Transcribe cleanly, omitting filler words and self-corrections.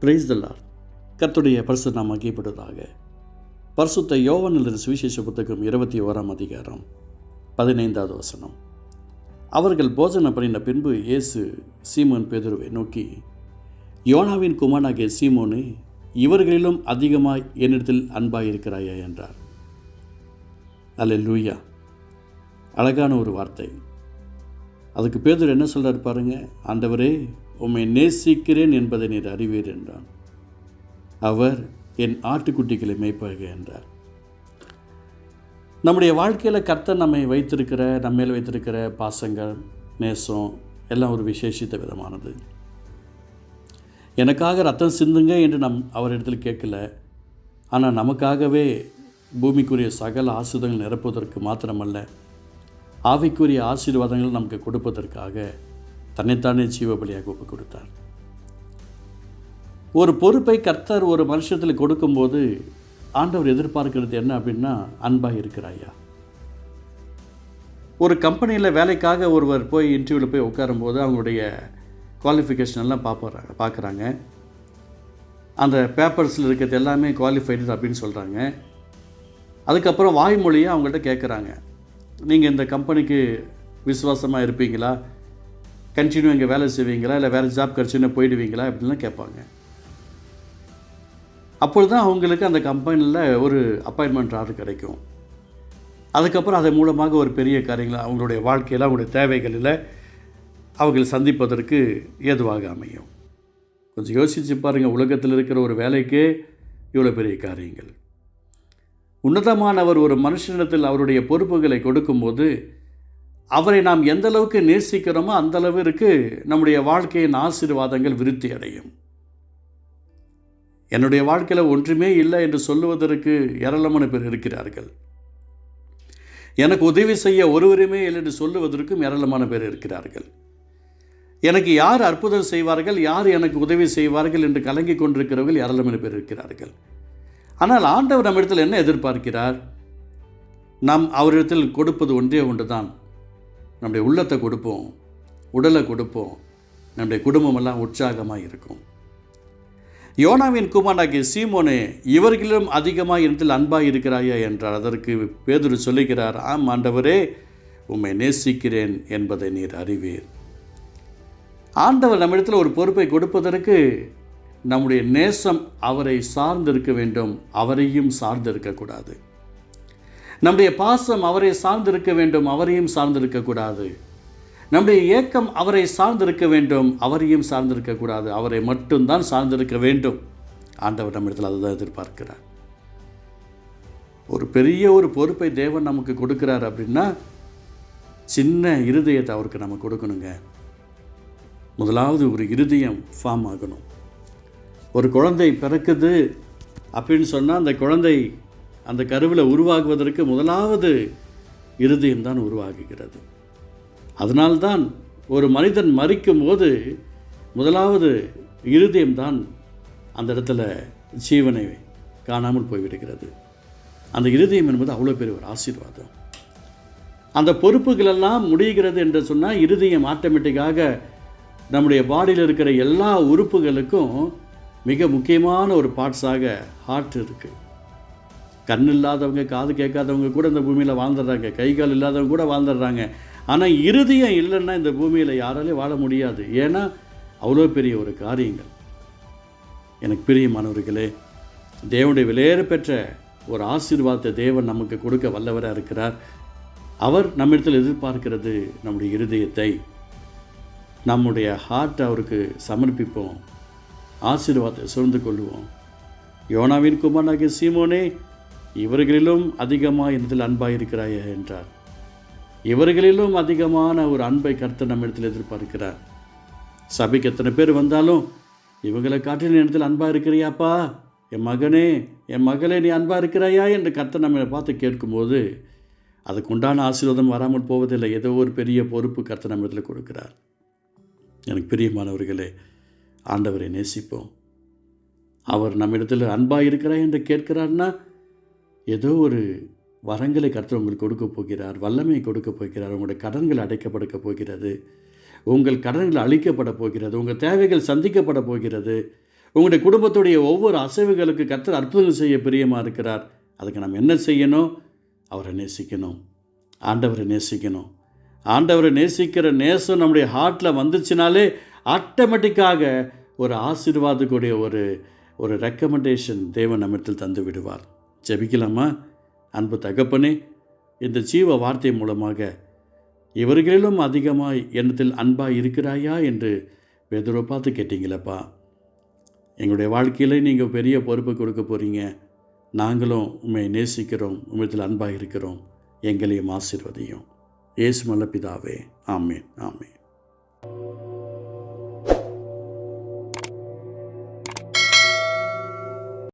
Praise the Lord. கர்த்தருடைய பரிசுத்த நாமம் மகிமைப்படுவதாக. பரிசுத்த யோவான் எழுதின சுவிசேஷ புத்தகம் 21 அதிகாரம் 15வது வசனம். அவர்கள் போஜனம் பண்ணின பின்பு இயேசு சீமோன் பேதுருவை நோக்கி, யோனாவின் குமாரனாகிய சீமோனே, இவர்களிலும் அதிகமாய் என்னிடத்தில் அன்பாயிருக்கிறாயா என்றார். அல்லேலூயா. அழகான ஒரு வார்த்தை. அதுக்கு பேதுரு என்ன சொல்கிறார் பாருங்க. ஆண்டவரே, உம்மை நேசிக்கிறேன் என்பதை நீர் அறிவீர் என்றான். அவர் என் ஆட்டுக்குட்டிகளை மேய்ப்பாக என்றார். நம்முடைய வாழ்க்கையில் கர்த்தர் நம்மை வைத்திருக்கிற நம்மேல் வைத்திருக்கிற பாசங்கள், நேசம் எல்லாம் ஒரு விசேஷித்த விதமானது. எனக்காக ரத்தம் சிந்துங்க என்று அவரிடத்தில் கேட்கல. ஆனால் நமக்காகவே பூமிக்குரிய சகல ஆசீர்வாதங்கள் நிரப்புவதற்கு மாத்திரமல்ல, ஆவிக்குரிய ஆசீர்வாதங்கள் நமக்கு கொடுப்பதற்காக தன்னைத்தானே ஜீவபலியாக ஒப்பு கொடுத்தார். ஒரு பொறுப்பை கர்த்தர் ஒரு மனுஷத்தில் கொடுக்கும்போது ஆண்டவர் எதிர்பார்க்கிறது என்ன அப்படின்னா, அன்பாக இருக்கிறாயா. ஒரு வேலைக்காக ஒருவர் போய் இன்டர்வியூவில் போய் உட்காரும்போது அவங்களுடைய குவாலிஃபிகேஷன் எல்லாம் பார்க்குறாங்க. அந்த பேப்பர்ஸில் இருக்கிறது எல்லாமே குவாலிஃபைடு அப்படின்னு சொல்கிறாங்க. அதுக்கப்புறம் வாய்மொழியை அவங்கள்ட்ட கேட்குறாங்க, நீங்கள் இந்த கம்பெனிக்கு விசுவாசமாக இருப்பீங்களா, கண்டினியூ இங்கே வேலை செய்வீங்களா, இல்லை வேறு ஜாப் கிடச்சுன்னு போயிடுவீங்களா அப்படின்லாம் கேட்பாங்க. அப்பொழுது தான் அவங்களுக்கு அந்த கம்பெனியில் ஒரு அப்பாயின்மெண்ட் ஆர்டர் கிடைக்கும். அதுக்கப்புறம் அதன் மூலமாக ஒரு பெரிய காரியங்களை அவங்களுடைய வாழ்க்கையில் அவங்களுடைய தேவைகளில் அவர்கள் சந்திப்பதற்கு ஏதுவாக அமையும். கொஞ்சம் யோசித்து பாருங்கள். உலகத்தில் இருக்கிற ஒரு வேலைக்கே இவ்வளோ பெரிய காரியங்கள். உன்னதமானவர் ஒரு மனுஷனிடத்தில் அவருடைய பொறுப்புகளை கொடுக்கும்போது அவரை நாம் எந்த அளவுக்கு நேசிக்கிறோமோ அந்த அளவிற்கு நம்முடைய வாழ்க்கையின் ஆசீர்வாதங்கள் விருத்தி அடையும். என்னுடைய வாழ்க்கையில் ஒன்றுமே இல்லை என்று சொல்லுவதற்கு ஏராளமான பேர் இருக்கிறார்கள். எனக்கு உதவி செய்ய ஒருவருமே இல்லை என்று சொல்லுவதற்கும் ஏராளமான பேர் இருக்கிறார்கள். எனக்கு யார் அற்புதம் செய்வார்கள், யார் எனக்கு உதவி செய்வார்கள் என்று கலங்கி கொண்டிருக்கிறவர்கள் ஏராளமான பேர் இருக்கிறார்கள். ஆனால் ஆண்டவர் நம்மிடத்தில் என்ன எதிர்பார்க்கிறார்? நாம் அவரிடத்தில் கொடுப்பது ஒன்றே ஒன்று தான். நம்முடைய உள்ளத்தை கொடுப்போம், உடலை கொடுப்போம், நம்முடைய குடும்பமெல்லாம் உற்சாகமாக இருக்கும். யோனாவின் குமாரனாகிய சீமோனே, இவர்களிலும் அதிகமாக இடத்தில் அன்பாக இருக்கிறாயா என்றார். அதற்கு பேதுரு சொல்லுகிறார், ஆம் ஆண்டவரே, உம்மை நேசிக்கிறேன் என்பதை நீர் அறிவீர். ஆண்டவர் நம்மிடத்தில் ஒரு பொறுப்பை கொடுப்பதற்கு நம்முடைய நேசம் அவரை சார்ந்திருக்க வேண்டும், அவரையும் சார்ந்திருக்கக்கூடாது. நம்முடைய பாசம் அவரை சார்ந்திருக்க வேண்டும், அவரையும் சார்ந்திருக்கக்கூடாது. நம்முடைய ஏக்கம் அவரை சார்ந்திருக்க வேண்டும், அவரையும் சார்ந்திருக்கக்கூடாது. அவரை மட்டும்தான் சார்ந்திருக்க வேண்டும். ஆண்டவர் நம்மிடத்தில் அதுதான் எதிர்பார்க்கிறார். ஒரு பெரிய ஒரு பொறுப்பை தேவன் நமக்கு கொடுக்கிறார் அப்படின்னா சின்ன இருதயத்தை அவருக்கு நம்ம கொடுக்கணுங்க. முதலாவது ஒரு இருதயம் ஃபார்ம் ஆகணும். ஒரு குழந்தை பிறக்குது அப்படின்னு சொன்னால் அந்த குழந்தை அந்த கருவில் உருவாகுவதற்கு முதலாவது இருதயம்தான் உருவாகுகிறது. அதனால்தான் ஒரு மனிதன் மரிக்கும் போது முதலாவது இருதயம்தான் அந்த இடத்துல ஜீவனை காணாமல் போய்விடுகிறது. அந்த இருதயம் என்பது அவ்வளோ பெரிய ஒரு ஆசீர்வாதம். அந்த பொறுப்புகளெல்லாம் முடிகிறது என்று சொன்னால் இருதயம் ஆட்டோமேட்டிக்காக நம்முடைய பாடியில் இருக்கிற எல்லா உறுப்புகளுக்கும் மிக முக்கியமான ஒரு பார்ட்ஸாக ஹார்ட் இருக்குது. கண் இல்லாதவங்க, காது கேட்காதவங்க கூட இந்த பூமியில் வாழ்ந்துடுறாங்க, கை கால் இல்லாதவங்க கூட வாழ்ந்துடுறாங்க. ஆனால் இருதயம் இல்லைன்னா இந்த பூமியில் யாராலையும் வாழ முடியாது. ஏன்னா அவ்வளோ பெரிய ஒரு காரியங்கள். எனக்கு பிரியமானவர்களே, தேவனுடைய விலையேற பெற்ற ஒரு ஆசீர்வாதத்தை தேவன் நமக்கு கொடுக்க வல்லவராக இருக்கிறார். அவர் நம்மிடத்தில் எதிர்பார்க்கிறது நம்முடைய இருதயத்தை, நம்முடைய ஹார்ட்டை அவருக்கு சமர்ப்பிப்போம், ஆசீர்வாதத்தை சுரந்து கொள்வோம். யோனாவின் குமாரனாகிய சீமோனே, இவர்களிலும் அதிகமாக என்னிடத்தில் அன்பாக இருக்கிறாயா என்றார். இவர்களிலும் அதிகமான ஒரு அன்பை கர்த்தர் நம்மிடத்தில் எதிர்பார்க்கிறார். சபைக்கு எத்தனை பேர் வந்தாலும் இவங்களை காட்டில் என்னிடத்தில் அன்பாக இருக்கிறியாப்பா, என் மகனே, என் மகளே, நீ அன்பாக இருக்கிறாயா என்று கர்த்தர் நம்மளை பார்த்து கேட்கும்போது அதுக்கு உண்டான ஆசீர்வாதம் வராமல் போவதில்லை. ஏதோ ஒரு பெரிய பொறுப்பு கர்த்தர் நம்மிடத்தில் கொடுக்கிறார். எனக்கு பிரியமானவர்களே, ஆண்டவரை நேசிப்போம். அவர் நம்மிடத்தில் அன்பாக இருக்கிறார் என்று கேட்கிறார்னா ஏதோ ஒரு வரங்களை கர்த்தர் உங்களுக்கு கொடுக்க போகிறார், வல்லமையை கொடுக்க போகிறார். உங்களுடைய கடன்கள் அடைக்கப்பட போகிறது, உங்கள் கடன்கள் அழிக்கப்பட போகிறது, உங்கள் தேவைகள் சந்திக்கப்பட போகிறது, உங்களுடைய குடும்பத்துடைய ஒவ்வொரு அசைவுகளுக்கு கர்த்தர் அற்புதங்கள் செய்ய பிரியமாக இருக்கிறார். அதுக்கு நம்ம என்ன செய்யணும்? அவரை நேசிக்கணும், ஆண்டவரை நேசிக்கணும். ஆண்டவரை நேசிக்கிற நேசம் நம்முடைய ஹார்ட்டில் வந்துச்சுனாலே ஆட்டோமேட்டிக்காக ஒரு ஆசீர்வாதக்கூடிய ஒரு ரெக்கமெண்டேஷன் தேவன் நம்மிடத்தில் தந்து விடுவார். ஜெபிக்கலாமா? அன்பு தகப்பனே, இந்த ஜீவ வார்த்தை மூலமாக இவர்களிலும் அதிகமாய் என்னத்தில் அன்பாக இருக்கிறாயா என்று பேதுருவை பார்த்து கேட்டீங்களப்பா. எங்களுடைய வாழ்க்கையில் நீங்கள் பெரிய பொறுப்பு கொடுக்க போகிறீங்க. நாங்களும் உம்மை நேசிக்கிறோம், உம்மிடத்தில் அன்பாக இருக்கிறோம். எங்களையும் ஆசீர்வதியும். இயேசு நல்ல பிதாவே. ஆமேன், ஆமேன்.